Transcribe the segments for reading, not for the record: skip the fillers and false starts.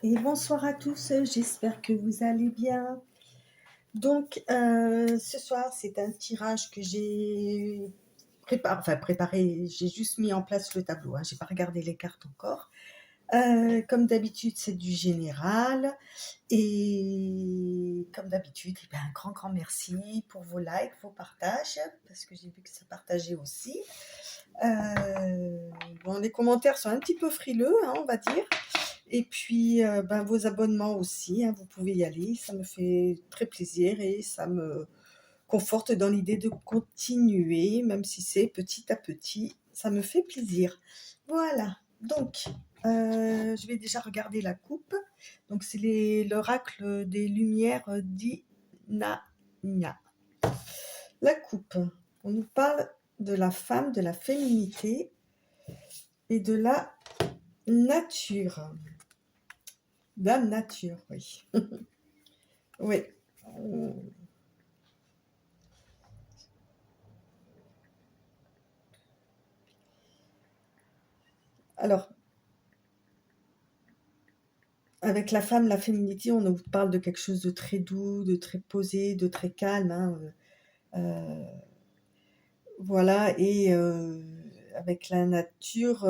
Et bonsoir à tous, j'espère que vous allez bien. Donc, ce soir, c'est un tirage que j'ai préparé, j'ai juste mis en place le tableau, hein, j'ai pas regardé les cartes encore. Comme d'habitude, c'est du général. Et comme d'habitude, eh ben, un grand merci pour vos likes, vos partages, parce que j'ai vu que ça partageait aussi. Bon, les commentaires sont un petit peu frileux, hein, on va dire. Et puis, vos abonnements aussi, hein, vous pouvez y aller, ça me fait très plaisir et ça me conforte dans l'idée de continuer, même si c'est petit à petit, ça me fait plaisir. Voilà, donc je vais déjà regarder la coupe. Donc c'est l'oracle des Lumières d'Inanna. La coupe, on nous parle de la femme, de la féminité et de la nature. La nature, oui. Oui. Alors, avec la femme, la féminité, on nous parle de quelque chose de très doux, de très posé, de très calme, hein, voilà. Et avec la nature,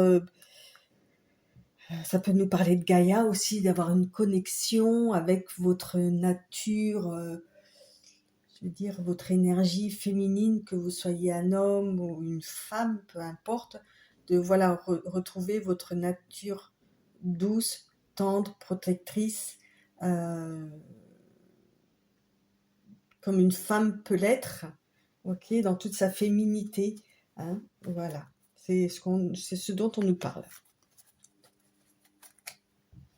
ça peut nous parler de Gaïa aussi, d'avoir une connexion avec votre nature, je veux dire, votre énergie féminine, que vous soyez un homme ou une femme, peu importe, de voilà, retrouver votre nature douce, tendre, protectrice, euh, comme une femme peut l'être, ok, dans toute sa féminité, hein, voilà, c'est ce dont on nous parle.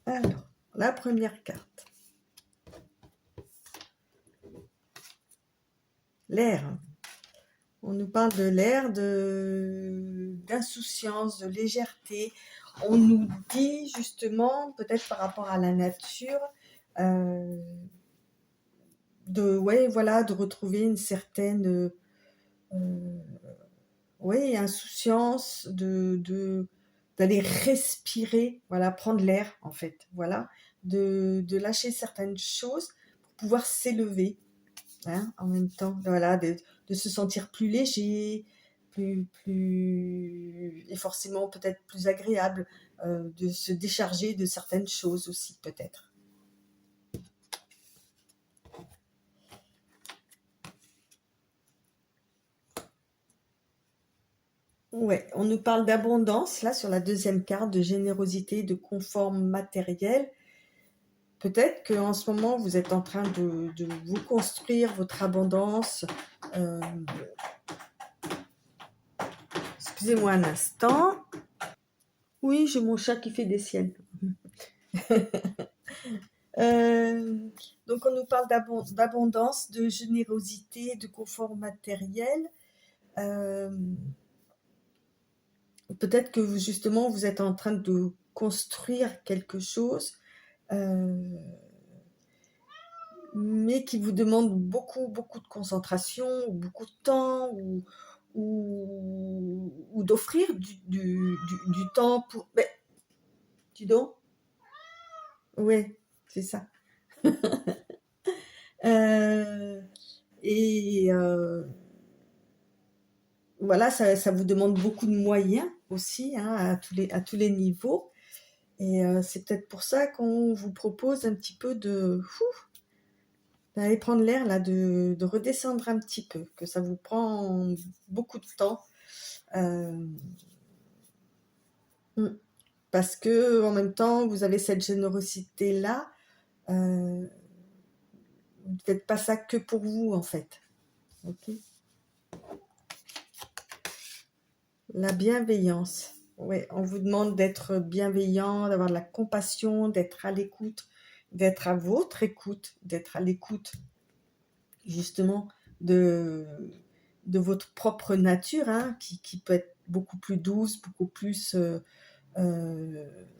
Alors, la première carte. L'air. On nous parle de l'air, d'insouciance, de légèreté. On nous dit justement, peut-être par rapport à la nature, de retrouver une certaine insouciance, d'aller respirer, voilà, prendre l'air en fait, voilà, de lâcher certaines choses pour pouvoir s'élever. Hein, en même temps, voilà, de se sentir plus léger, et forcément peut-être plus agréable, de se décharger de certaines choses aussi, peut-être. Ouais, on nous parle d'abondance, là, sur la deuxième carte, de générosité, de confort matériel. Peut-être qu'en ce moment, vous êtes en train de vous construire votre abondance. Excusez-moi un instant. Oui, j'ai mon chat qui fait des siennes. Donc on nous parle d'abondance, de générosité, de confort matériel. Peut-être que justement vous êtes en train de construire quelque chose, mais qui vous demande beaucoup de concentration, ou beaucoup de temps, ou d'offrir du temps pour... Mais, dis donc. Ouais, c'est ça. Et voilà, ça vous demande beaucoup de moyens aussi, hein, à tous les niveaux. Et c'est peut-être pour ça qu'on vous propose un petit peu d'aller prendre l'air, là, de redescendre un petit peu, que ça vous prend beaucoup de temps. Parce que en même temps, vous avez cette générosité-là. Vous ne faites pas ça que pour vous, en fait. Ok. La bienveillance. Oui, on vous demande d'être bienveillant, d'avoir de la compassion, d'être à l'écoute, d'être à votre écoute, d'être à l'écoute justement de votre propre nature, hein, qui peut être beaucoup plus douce, beaucoup plus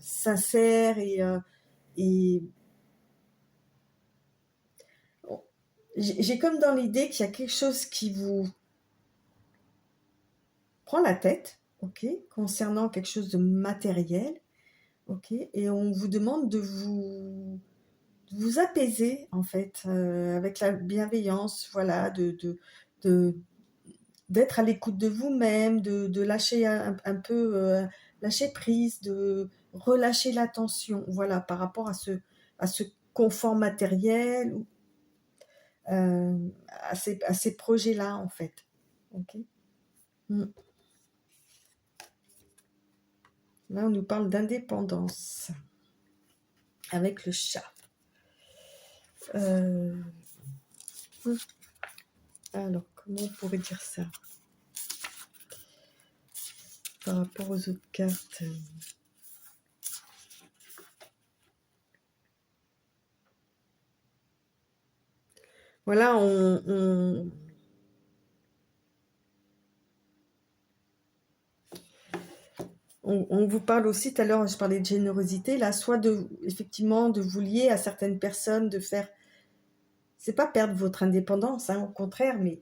sincère et j'ai comme dans l'idée qu'il y a quelque chose qui vous prend la tête, concernant quelque chose de matériel, et on vous demande de vous vous apaiser, en fait, avec la bienveillance, voilà, de d'être à l'écoute de vous-même, de lâcher un peu, lâcher prise, de relâcher la tension, voilà, par rapport à ce confort matériel ou, à ces projets-là, en fait. OK? Mmh. Là, on nous parle d'indépendance avec le chat. Heu, mmh, alors, comment on pourrait dire ça par rapport aux autres cartes? Voilà, on vous parle aussi, tout à l'heure, je parlais de générosité, là, soit effectivement, de vous lier à certaines personnes, de faire, c'est pas perdre votre indépendance, hein, au contraire, mais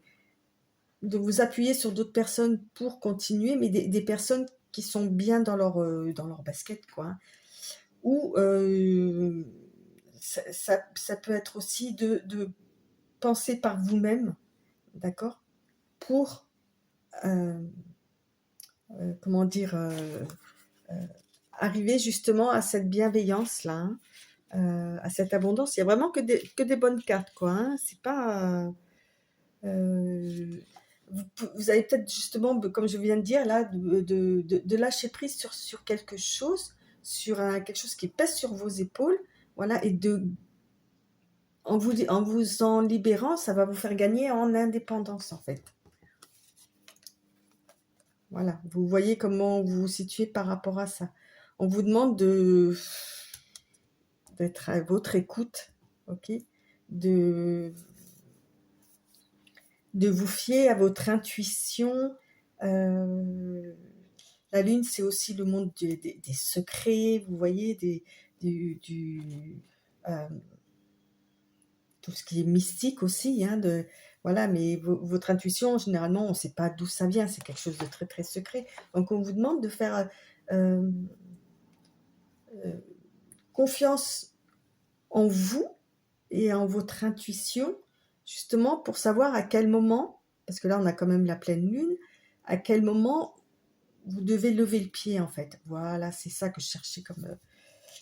de vous appuyer sur d'autres personnes pour continuer, mais des personnes qui sont bien dans leur basket, quoi, hein. Ou ça peut être aussi de penser par vous-même, d'accord, pour, euh, comment dire, arriver justement à cette bienveillance-là, hein, à cette abondance. Il y a vraiment que des bonnes cartes, quoi, hein. C'est pas... vous avez peut-être justement, comme je viens de dire, là, de lâcher prise sur quelque chose, sur quelque chose qui pèse sur vos épaules, voilà, et en vous en libérant, ça va vous faire gagner en indépendance, en fait. Voilà, vous voyez comment vous vous situez par rapport à ça. On vous demande d'être à votre écoute, ok, de, de vous fier à votre intuition. La lune, c'est aussi le monde des secrets, vous voyez, euh, tout ce qui est mystique aussi, hein, voilà, mais votre intuition, généralement, on ne sait pas d'où ça vient, c'est quelque chose de très, très secret. Donc, on vous demande de faire euh, euh, confiance en vous et en votre intuition, justement pour savoir à quel moment, parce que là, on a quand même la pleine lune, à quel moment vous devez lever le pied, en fait. Voilà, c'est ça que je cherchais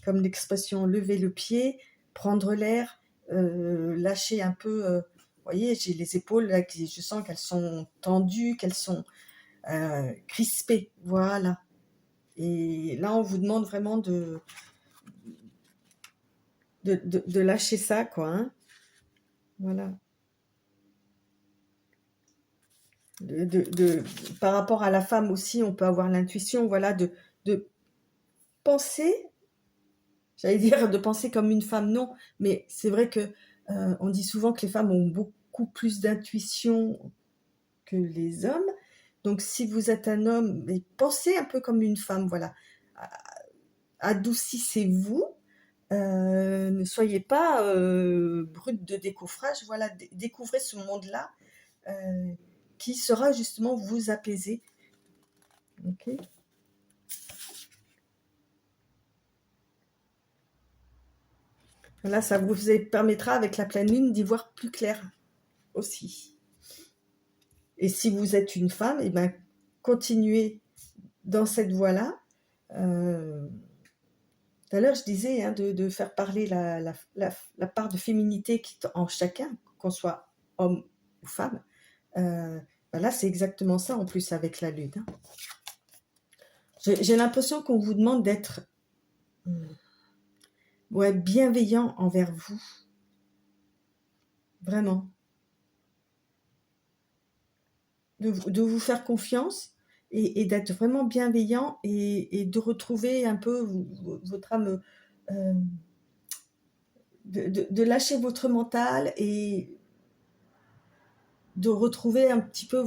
comme l'expression, lever le pied, prendre l'air, lâcher un peu. Vous voyez, j'ai les épaules, là, je sens qu'elles sont tendues, qu'elles sont crispées. Voilà. Et là, on vous demande vraiment de lâcher ça, quoi, hein. Voilà. Par rapport à la femme aussi, on peut avoir l'intuition, voilà, de penser, j'allais dire de penser comme une femme, non, mais c'est vrai que on dit souvent que les femmes ont beaucoup plus d'intuition que les hommes. Donc, si vous êtes un homme, mais pensez un peu comme une femme, voilà. Adoucissez-vous, ne soyez pas brute de décoffrage, voilà, découvrez ce monde-là euh, qui sera justement vous apaiser. Ok. Là, ça vous permettra avec la pleine lune d'y voir plus clair aussi. Et si vous êtes une femme, eh ben, continuez dans cette voie-là. Tout à l'heure, je disais, hein, de faire parler la part de féminité qui est en chacun, qu'on soit homme ou femme. Ben là, c'est exactement ça en plus avec la lune, hein. J'ai l'impression qu'on vous demande d'être ouais, bienveillant envers vous. Vraiment. De vous faire confiance et d'être vraiment bienveillant et de retrouver un peu votre âme, euh, de lâcher votre mental et de retrouver un petit peu,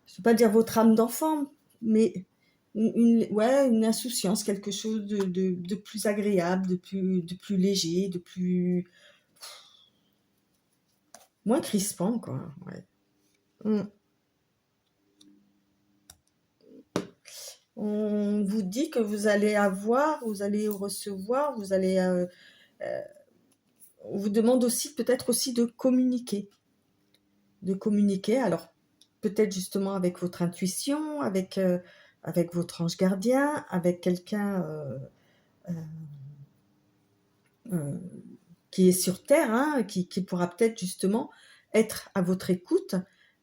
je ne veux pas dire votre âme d'enfant, mais ouais, une insouciance, quelque chose de plus agréable, de plus léger, de plus... moins crispant, quoi. Ouais. Mm. On vous dit que vous allez avoir, vous allez recevoir, vous allez on vous demande aussi peut-être aussi de communiquer. De communiquer, alors peut-être justement avec votre intuition, avec votre ange gardien, avec quelqu'un euh, euh, qui est sur Terre, hein, qui pourra peut-être justement être à votre écoute,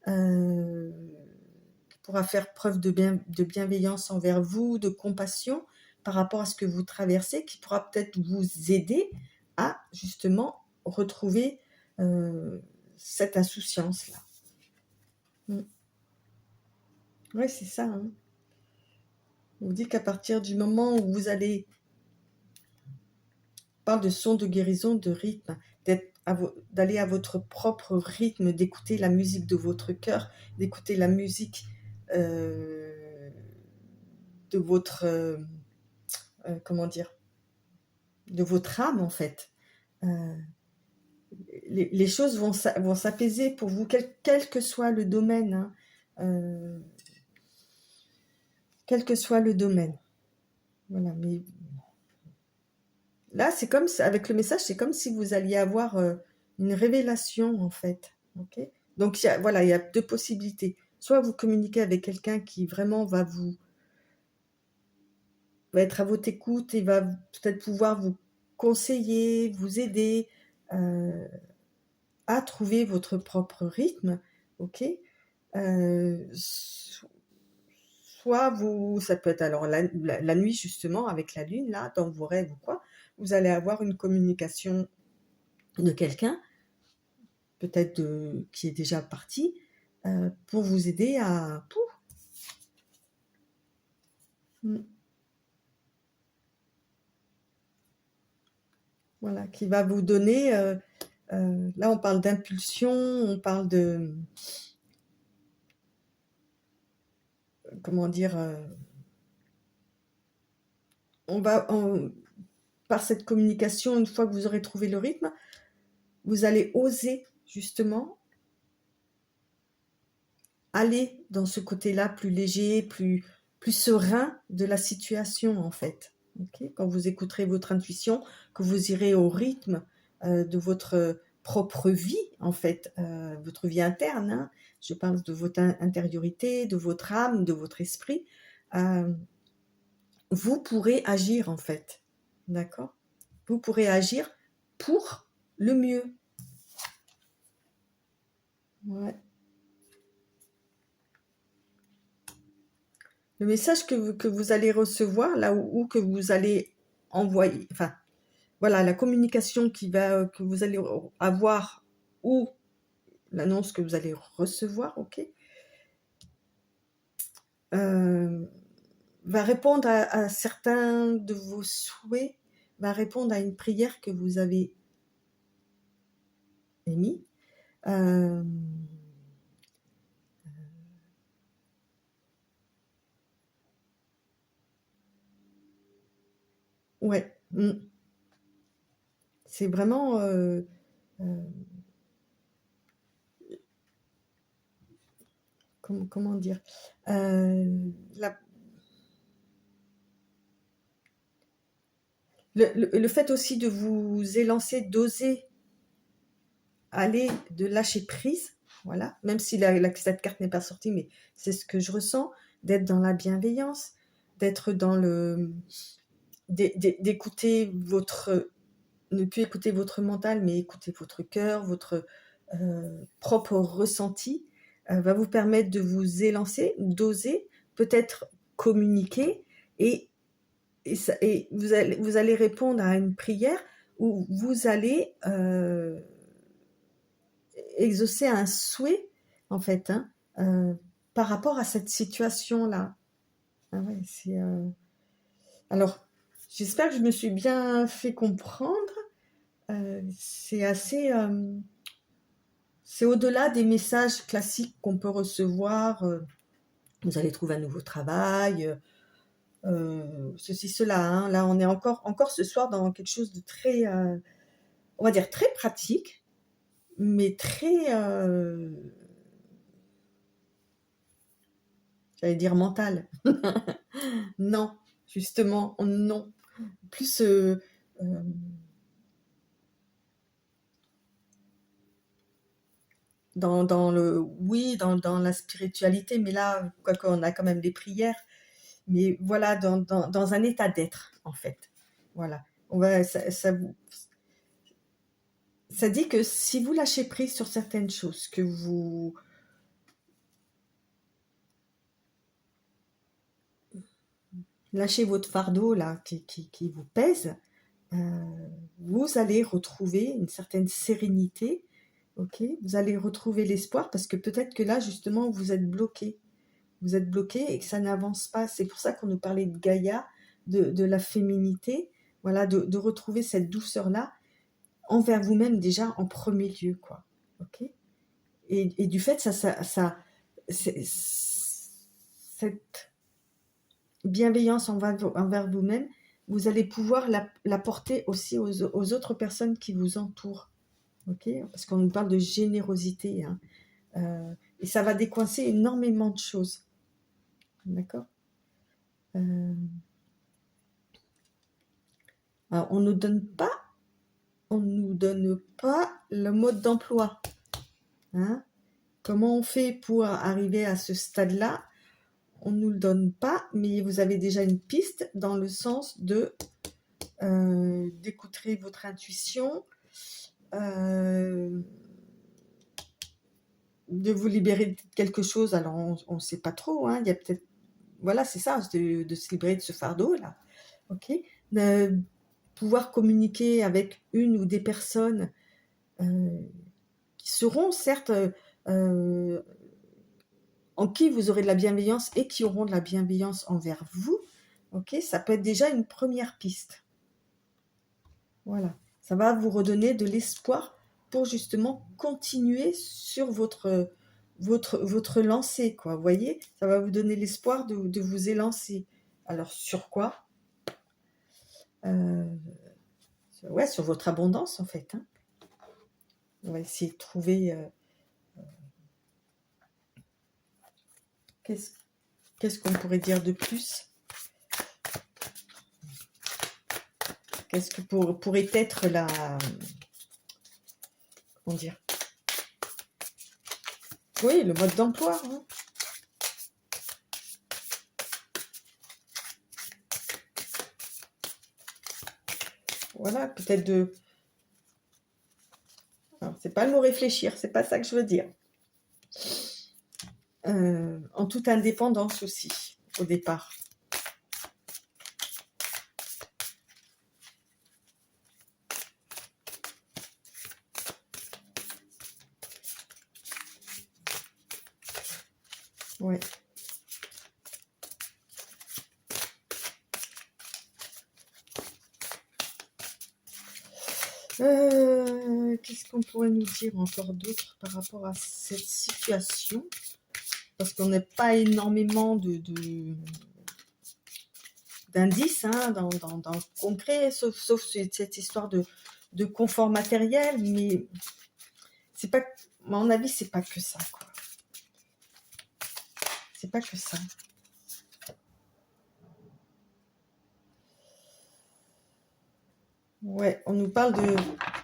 qui pourra faire preuve de bienveillance envers vous, de compassion par rapport à ce que vous traversez, qui pourra peut-être vous aider à justement retrouver cette insouciance-là. Oui, c'est ça. Hein. On vous dit qu'à partir du moment où vous allez, on parle de son, de guérison, de rythme, d'aller à votre propre rythme, d'écouter la musique de votre cœur, d'écouter la musique euh, de votre, comment dire, de votre âme en fait. Euh, les choses vont s'apaiser pour vous, quel que soit le domaine. Hein. Quel que soit le domaine. Voilà, mais là, c'est comme avec le message, c'est comme si vous alliez avoir une révélation en fait. Ok. Donc voilà, il y a deux possibilités. Soit vous communiquez avec quelqu'un qui vraiment va être à votre écoute et va peut-être pouvoir vous conseiller, vous aider euh, à trouver votre propre rythme. Ok. Soit ça peut être alors la nuit justement avec la lune là dans vos rêves ou quoi, vous allez avoir une communication de quelqu'un peut-être qui est déjà parti, pour vous aider à... Voilà, qui va vous donner... là, on parle d'impulsion, on parle de... Comment dire par cette communication, une fois que vous aurez trouvé le rythme, vous allez oser justement aller dans ce côté-là plus léger, plus serein de la situation en fait. Okay, quand vous écouterez votre intuition, que vous irez au rythme de votre propre vie en fait, votre vie interne. Hein. Je parle de votre intériorité, de votre âme, de votre esprit. Vous pourrez agir en fait, d'accord? Vous pourrez agir pour le mieux. Ouais. Le message que vous allez recevoir, là où que vous allez envoyer, enfin, voilà, la communication que vous allez avoir ou l'annonce que vous allez recevoir, ok, va répondre à certains de vos souhaits, va répondre à une prière que vous avez émise. Ouais. C'est vraiment... comment dire le fait aussi de vous élancer, d'oser aller, de lâcher prise, voilà, même si cette carte n'est pas sortie, mais c'est ce que je ressens, d'être dans la bienveillance, d'être dans d'écouter ne plus écouter votre mental, mais écouter votre cœur, votre propre ressenti, va vous permettre de vous élancer, d'oser, peut-être communiquer, et vous allez répondre à une prière où vous allez exaucer un souhait, en fait, hein, par rapport à cette situation-là. Ah ouais, alors, j'espère que je me suis bien fait comprendre. C'est assez... c'est au-delà des messages classiques qu'on peut recevoir. Vous allez trouver un nouveau travail, ceci, cela. Hein. Là, on est encore ce soir dans quelque chose de très, on va dire, très pratique, mais très, j'allais dire mental. Non, justement, non. Plus oui, dans la spiritualité, mais là, quoique on a quand même des prières, mais voilà, dans un état d'être, en fait. Voilà. Ça dit que si vous lâchez prise sur certaines choses, que vous lâchez votre fardeau là, qui vous pèse, vous allez retrouver une certaine sérénité, ok? Vous allez retrouver l'espoir parce que peut-être que là, justement, vous êtes bloqué. Vous êtes bloqué et que ça n'avance pas. C'est pour ça qu'on nous parlait de Gaïa, de la féminité, voilà, de retrouver cette douceur-là envers vous-même déjà en premier lieu, quoi. Ok? Et du fait, cette bienveillance envers vous-même, vous allez pouvoir la porter aussi aux autres personnes qui vous entourent. Ok? Parce qu'on nous parle de générosité, hein. Et ça va décoincer énormément de choses. D'accord? Alors, on nous donne pas le mode d'emploi, hein. Comment on fait pour arriver à ce stade-là? On nous le donne pas, mais vous avez déjà une piste dans le sens d'écouter votre intuition, de vous libérer de quelque chose. Alors, on ne sait pas trop, hein. Il y a peut-être, voilà, c'est ça, de se libérer de ce fardeau-là. Ok? De pouvoir communiquer avec une ou des personnes qui seront certes en qui vous aurez de la bienveillance et qui auront de la bienveillance envers vous. Ok, ça peut être déjà une première piste. Voilà, ça va vous redonner de l'espoir pour justement continuer sur votre lancée, quoi. Vous voyez, ça va vous donner l'espoir de vous élancer. Alors sur quoi? Ouais, sur votre abondance en fait, hein. On va essayer de trouver qu'est-ce qu'on pourrait dire de plus? Qu'est-ce que pourrait être comment dire? Oui, le mode d'emploi, hein. Voilà, peut-être de... Alors, c'est pas le mot réfléchir, c'est pas ça que je veux dire. En toute indépendance aussi, au départ. Ouais. Qu'est-ce qu'on pourrait nous dire encore d'autre par rapport à cette situation? Parce qu'on n'a pas énormément d'indices, hein, dans le concret, sauf cette histoire de confort matériel, mais c'est pas, à mon avis, c'est pas que ça, quoi. C'est pas que ça. Ouais, on nous parle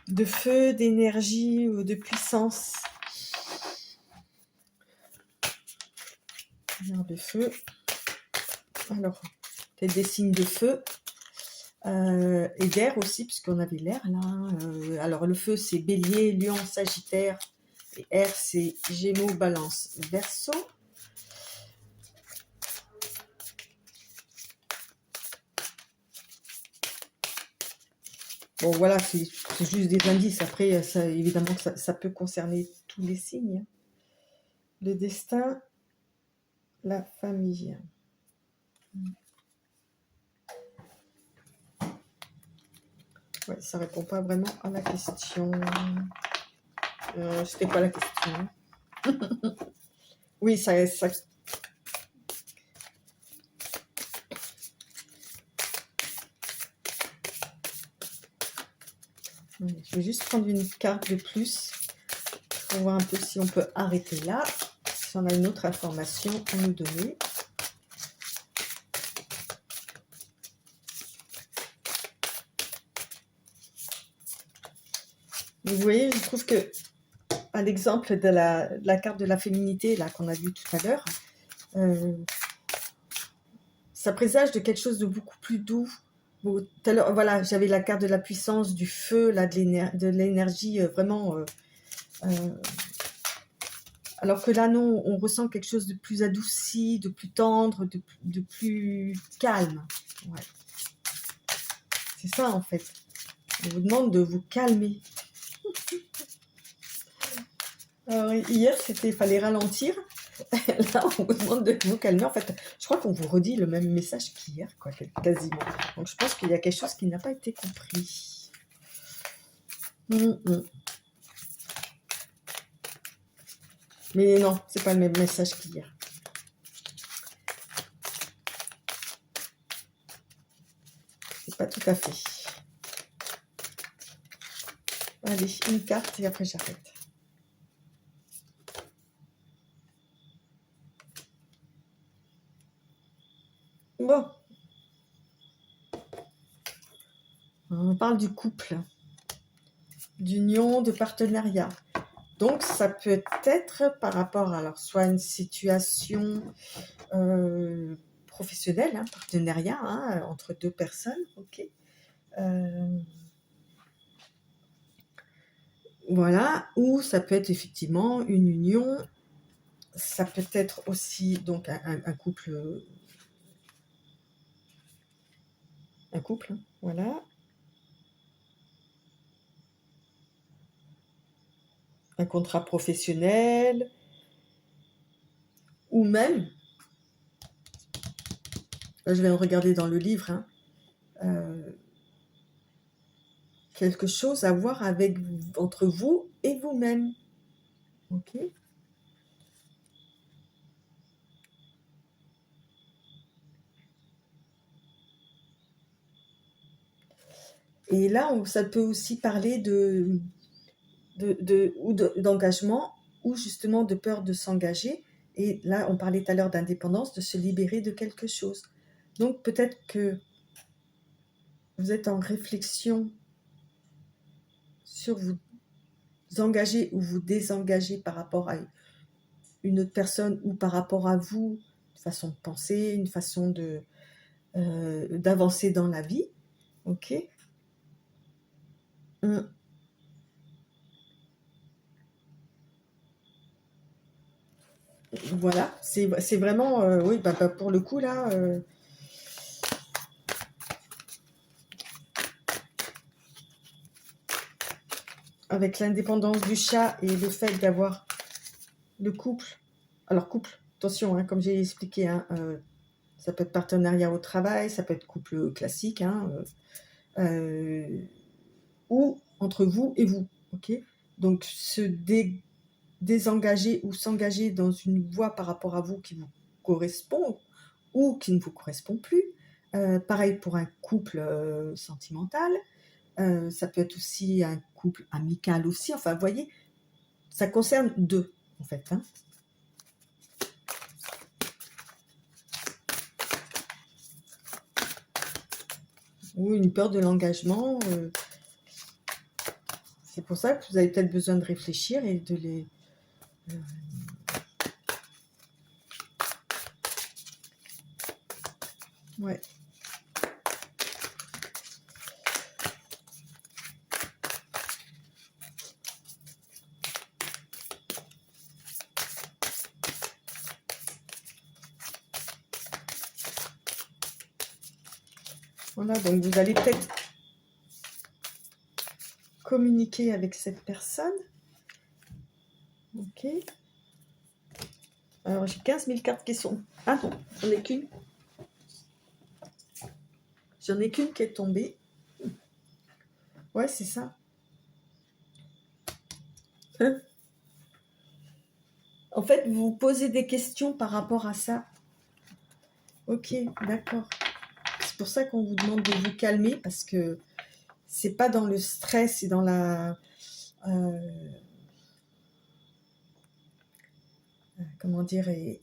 de feu, d'énergie, de puissance. De feu. Alors, peut-être des signes de feu. Et d'air aussi, puisqu'on avait l'air là. Alors, le feu, c'est Bélier, Lion, Sagittaire. Et air, c'est Gémeaux, Balance, Verseau. Bon, voilà, c'est juste des indices. Après, ça, évidemment, ça peut concerner tous les signes. Le destin, la famille. Ouais, ça répond pas vraiment à la question. C'était pas la question. Oui, ça... Je vais juste prendre une carte de plus pour voir un peu si on peut arrêter là, si on a une autre information à nous donner. Vous voyez, je trouve que à l'exemple de la carte de la féminité là qu'on a vue tout à l'heure, ça présage de quelque chose de beaucoup plus doux. Bon, tout à l'heure, voilà, j'avais la carte de la puissance, du feu, là, de l'énergie, vraiment. Alors que là, non, on ressent quelque chose de plus adouci, de plus tendre, de plus calme. Ouais. C'est ça, en fait. On vous demande de vous calmer. Alors, hier, il fallait ralentir. Là, on vous demande de vous calmer. En fait, je crois qu'on vous redit le même message qu'hier, quoi, quasiment. Donc, je pense qu'il y a quelque chose qui n'a pas été compris. Mais non, c'est pas le même message qu'hier. C'est pas tout à fait. Allez, une carte et après j'arrête. Bon. On parle du couple, d'union, de partenariat. Donc, ça peut être par rapport à alors, soit une situation professionnelle, hein, partenariat entre deux personnes, ok. Voilà, ou ça peut être effectivement une union. Ça peut être aussi donc un couple. Un couple, hein, voilà. Un contrat professionnel, ou même, là je vais regarder dans le livre, hein, quelque chose à voir avec entre vous et vous-même. Ok. Et là, ça peut aussi parler d'engagement ou justement de peur de s'engager. Et là, on parlait tout à l'heure d'indépendance, de se libérer de quelque chose. Donc peut-être que vous êtes en réflexion sur vous engager ou vous désengager par rapport à une autre personne ou par rapport à vous, une façon de penser, une façon d'avancer dans la vie. Ok. Voilà, c'est vraiment, oui, pour le coup, là, avec l'indépendance du chat et le fait d'avoir le couple, alors couple, attention, hein, comme j'ai expliqué, hein, ça peut être partenariat au travail, ça peut être couple classique, hein, ou entre vous et vous, ok. Donc se désengager ou s'engager dans une voie par rapport à vous qui vous correspond ou qui ne vous correspond plus. Pareil pour un couple sentimental. Ça peut être aussi un couple amical aussi. Enfin, vous voyez, ça concerne deux, en fait. Hein. Ou une peur de l'engagement. C'est pour ça que vous avez peut-être besoin de réfléchir et de les... ouais. Voilà, donc vous allez peut-être communiquer avec cette personne. Ok. Alors, j'ai 15 000 cartes qui sont... Ah non, j'en ai qu'une. J'en ai qu'une qui est tombée. Ouais, c'est ça. Hein? En fait, vous vous posez des questions par rapport à ça. Ok, d'accord. C'est pour ça qu'on vous demande de vous calmer, parce que c'est pas dans le stress et dans la... comment dire, et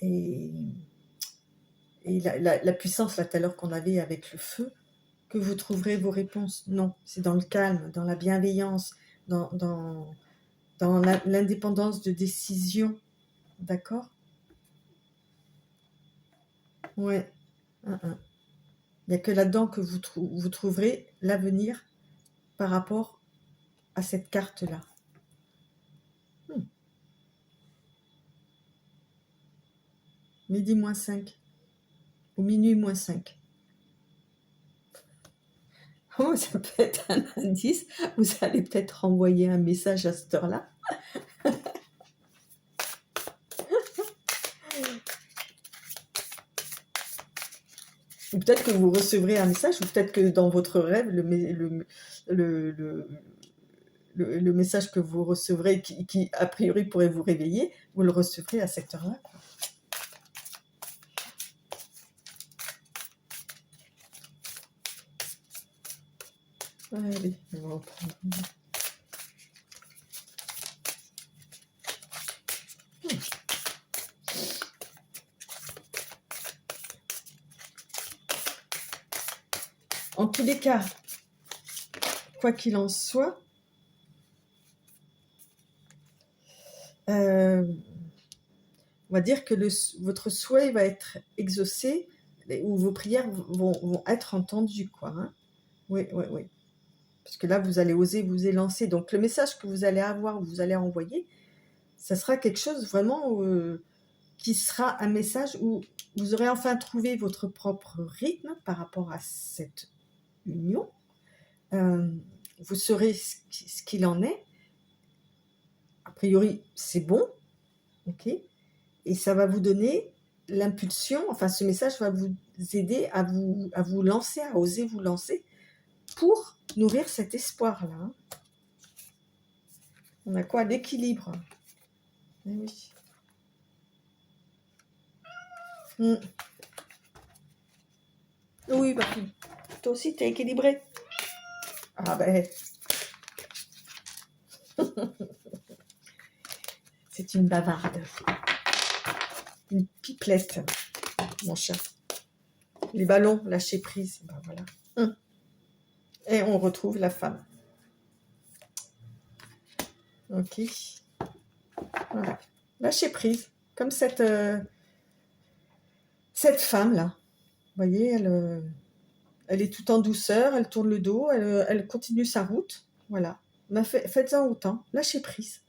la puissance, là, tout à l'heure qu'on avait avec le feu, que vous trouverez vos réponses. Non, c'est dans le calme, dans la bienveillance, dans dans l'indépendance de décision, d'accord? Ouais. Il n'y a que là-dedans que vous trouverez l'avenir par rapport à cette carte-là. Midi moins 5 ou minuit moins 5. Oh, ça peut être un indice. Vous allez peut-être envoyer un message à cette heure-là. Ou peut-être que vous recevrez un message, ou peut-être que dans votre rêve, le message que vous recevrez, qui a priori pourrait vous réveiller, vous le recevrez à cette heure-là. Allez, on va en prendre une. En tous les cas, quoi qu'il en soit, on va dire que votre souhait va être exaucé, ou vos prières vont être entendues, quoi. Hein. Oui, oui, oui. Parce que là, vous allez oser vous élancer. Donc, le message que vous allez avoir, vous allez envoyer, ça sera quelque chose vraiment qui sera un message où vous aurez enfin trouvé votre propre rythme par rapport à cette union. Vous saurez ce qu'il en est. A priori, c'est bon, ok. Et ça va vous donner l'impulsion. Enfin, ce message va vous aider à vous lancer, à oser vous lancer pour nourrir cet espoir-là. Hein. On a quoi? L'équilibre. Eh oui. Oui, bah, toi aussi, t'es équilibré. Ah ben, c'est une bavarde. Une pipelette, mon chat. Les ballons, lâcher prise. Ben voilà. Et on retrouve la femme. Ok. Voilà. Lâcher prise. Comme cette femme-là. Vous voyez, elle est tout en douceur, elle tourne le dos, elle continue sa route. Voilà. Mais faites-en autant. Lâchez prise.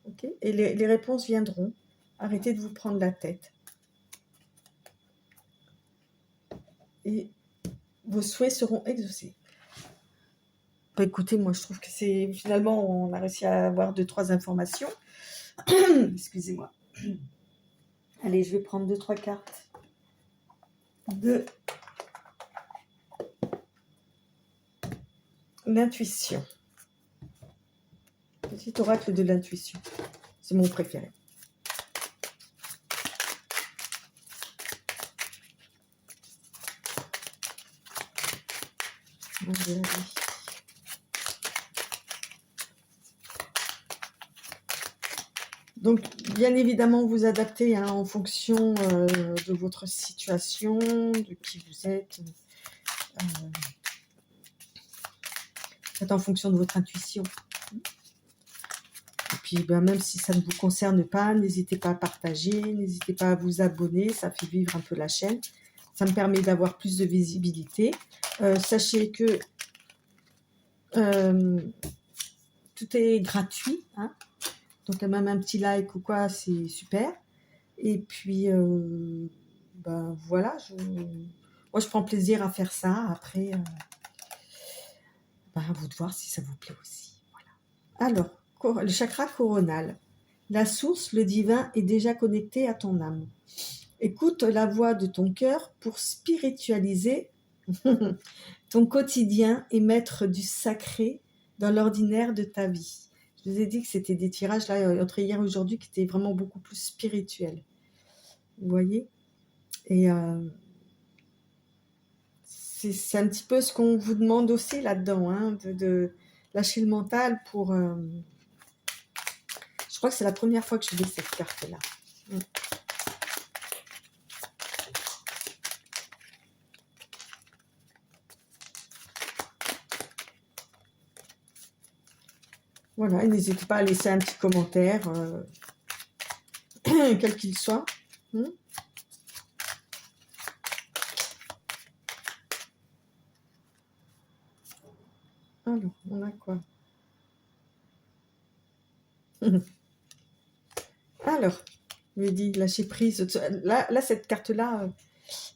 Okay, et les réponses viendront. Arrêtez de vous prendre la tête. Et vos souhaits seront exaucés. Bah, écoutez, moi je trouve que c'est... Finalement, on a réussi à avoir 2-3 informations. Excusez-moi. Allez, je vais prendre 2-3 cartes de l'intuition. Petit oracle de l'intuition. C'est mon préféré. Allez. Donc, bien évidemment, vous adaptez hein, en fonction de votre situation, de qui vous êtes. Faites en fonction de votre intuition. Et puis, ben, même si ça ne vous concerne pas, n'hésitez pas à partager, n'hésitez pas à vous abonner, ça fait vivre un peu la chaîne. Ça me permet d'avoir plus de visibilité. Sachez que tout est gratuit. Hein. Donc, même un petit like ou quoi, c'est super. Et puis, ben voilà, moi je prends plaisir à faire ça. Après, ben, à vous de voir si ça vous plaît aussi. Voilà. Alors, le chakra coronal. La source, le divin, est déjà connecté à ton âme. Écoute la voix de ton cœur pour spiritualiser ton quotidien et mettre du sacré dans l'ordinaire de ta vie. Je vous ai dit que c'était des tirages là entre hier et aujourd'hui qui étaient vraiment beaucoup plus spirituels. Vous voyez? Et c'est un petit peu ce qu'on vous demande aussi là-dedans, hein, de lâcher le mental pour... Je crois que c'est la première fois que je lis cette carte-là. Voilà, et n'hésitez pas à laisser un petit commentaire, quel qu'il soit. Hmm. Alors, on a quoi? Alors, je lui ai dit, lâcher prise. Là cette carte-là,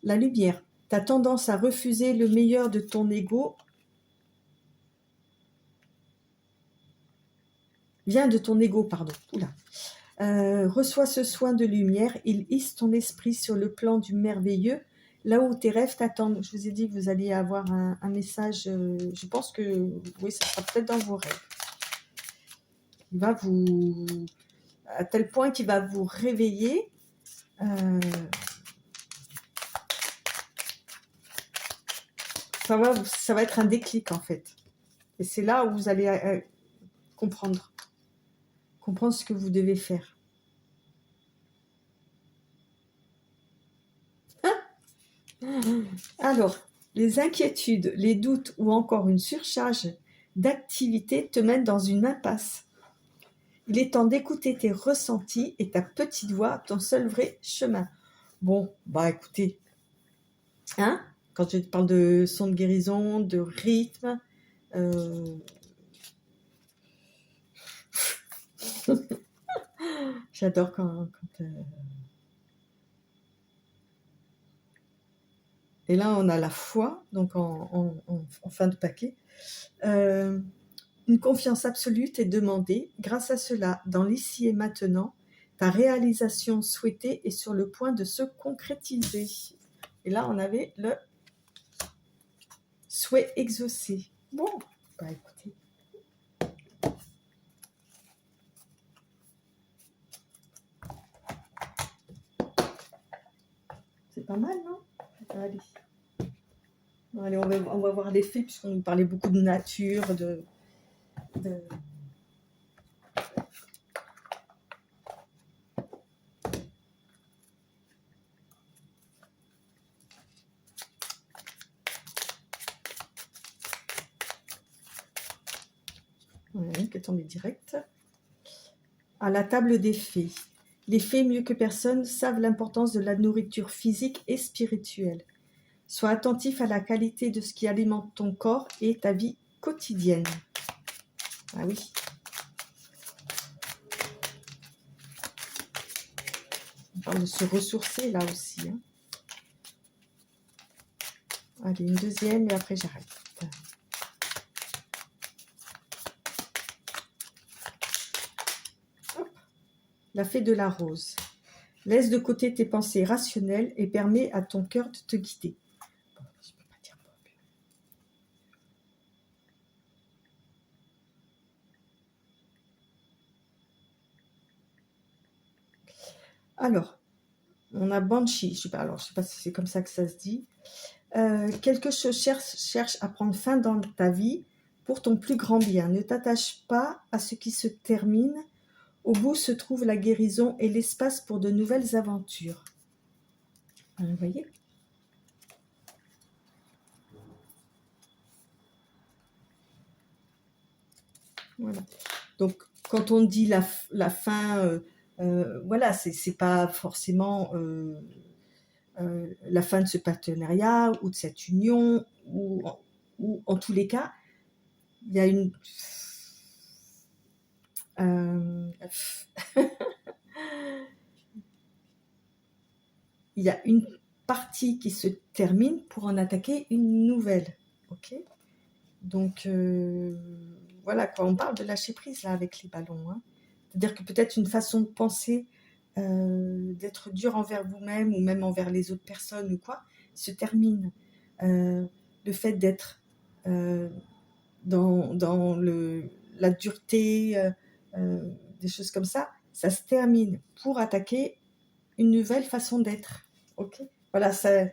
la lumière. Tu as tendance à refuser le meilleur de ton ego. Vient de ton ego, pardon. Oula. Reçois ce soin de lumière. Il hisse ton esprit sur le plan du merveilleux. Là où tes rêves t'attendent. Je vous ai dit que vous alliez avoir un message. Je pense que oui, ça sera peut-être dans vos rêves. Il va vous... À tel point qu'il va vous réveiller. Ça va être un déclic en fait. Et c'est là où vous allez comprendre ce que vous devez faire. Alors, les inquiétudes, les doutes ou encore une surcharge d'activité te mènent dans une impasse. Il est temps d'écouter tes ressentis et ta petite voix, ton seul vrai chemin. Bon, bah écoutez, hein, quand je parle de son de guérison, de rythme, j'adore quand et là, on a la foi, donc en fin de paquet. Une confiance absolue est demandée. Grâce à cela, dans l'ici et maintenant, ta réalisation souhaitée est sur le point de se concrétiser. Et là, on avait le souhait exaucé. Bon, bah écoutez. C'est pas mal, non? Allez. Allez, on va voir l'effet, puisqu'on nous parlait beaucoup de nature, de... Ouais, qui est tombé direct. À la table des fées. Les fées, mieux que personne, savent l'importance de la nourriture physique et spirituelle. Sois attentif à la qualité de ce qui alimente ton corps et ta vie quotidienne. Ah oui. On parle de se ressourcer là aussi. Hein. Allez, une deuxième et après j'arrête. Hop. La fée de la rose. Laisse de côté tes pensées rationnelles et permets à ton cœur de te guider. Bon, je peux pas dire Bob. Alors, on a Banshee. Je sais pas si c'est comme ça que ça se dit. Quelque chose cherche à prendre fin dans ta vie pour ton plus grand bien. Ne t'attache pas à ce qui se termine. Au bout se trouve la guérison et l'espace pour de nouvelles aventures. Vous voyez ? Voilà. Donc, quand on dit la fin, voilà, c'est pas forcément la fin de ce partenariat ou de cette union, ou en tous les cas, il y a une... il y a une partie qui se termine pour en attaquer une nouvelle. Ok ? Donc, voilà, quoi, on parle de lâcher prise là avec les ballons. Hein. C'est-à-dire que peut-être une façon de penser, d'être dur envers vous-même ou même envers les autres personnes ou quoi, se termine. Le fait d'être dans la dureté, des choses comme ça se termine pour attaquer une nouvelle façon d'être. Ok ? Voilà, ça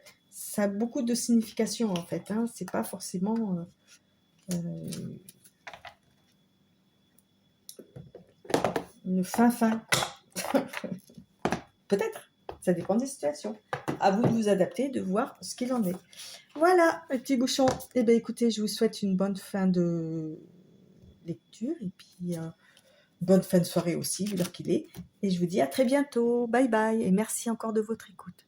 a beaucoup de signification en fait. Hein. C'est pas forcément une fin. Peut-être, ça dépend des situations. À vous de vous adapter, de voir ce qu'il en est. Voilà, petit bouchon. Eh bien, écoutez, je vous souhaite une bonne fin de lecture. Et puis, bonne fin de soirée aussi, vu l'heure qu'il est. Et je vous dis à très bientôt. Bye bye. Et merci encore de votre écoute.